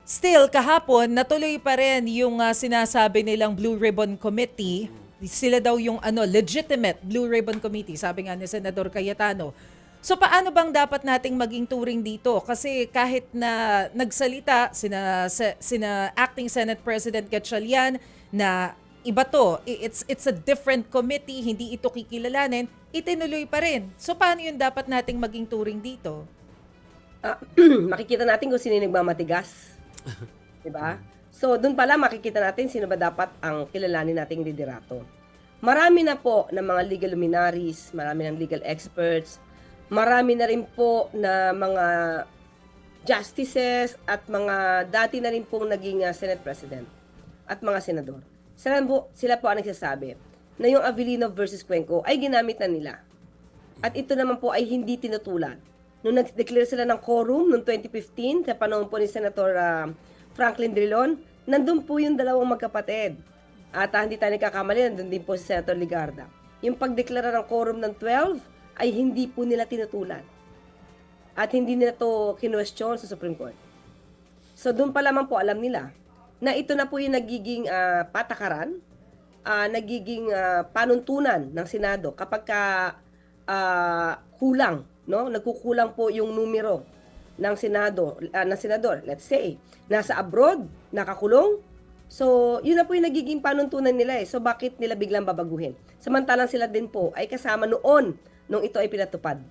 Still, kahapon, natuloy pa rin yung sinasabi nilang Blue Ribbon Committee. Sila daw yung legitimate Blue Ribbon Committee, sabi nga ni Senador Cayetano. So paano bang dapat nating maging turing dito? Kasi kahit na nagsalita sina Acting Senate President Gatchalian na iba to, it's a different committee, hindi ito kikilalanin, itinuloy pa rin. So paano yun dapat nating maging turing dito? Makikita natin kung sino yung nagmamatigas. Diba? So, doon pala makikita natin sino ba dapat ang kilalanin nating liderato. Marami na po ng mga legal luminaries, marami ng legal experts, marami na rin po na mga justices at mga dati na rin pong naging Senate President at mga senador. Sila po ang nagsasabi na yung Avellino versus Cuenco ay ginamit na nila. At ito naman po ay hindi tinutulan. Nung nag-declare sila ng quorum noong 2015, sa panahon po ni Senator Franklin Drilon, nandun po yung dalawang magkapatid. At hindi tayo nagkakamali, nandun din po si Senator Ligarda. Yung pagdeklara ng quorum ng 12 ay hindi po nila tinutulan. At hindi nila to kinwestiyon sa Supreme Court. So doon pa lamang po alam nila na ito na po yung nagiging patakaran, nagiging panuntunan ng Senado kapag kulang, no? Nagkukulang po yung numero ng senador, let's say, nasa abroad, nakakulong. So, yun na po yung nagiging panuntunan nila eh. So, bakit nila biglang babaguhin? Samantalang sila din po ay kasama noon nung ito ay pinatupad.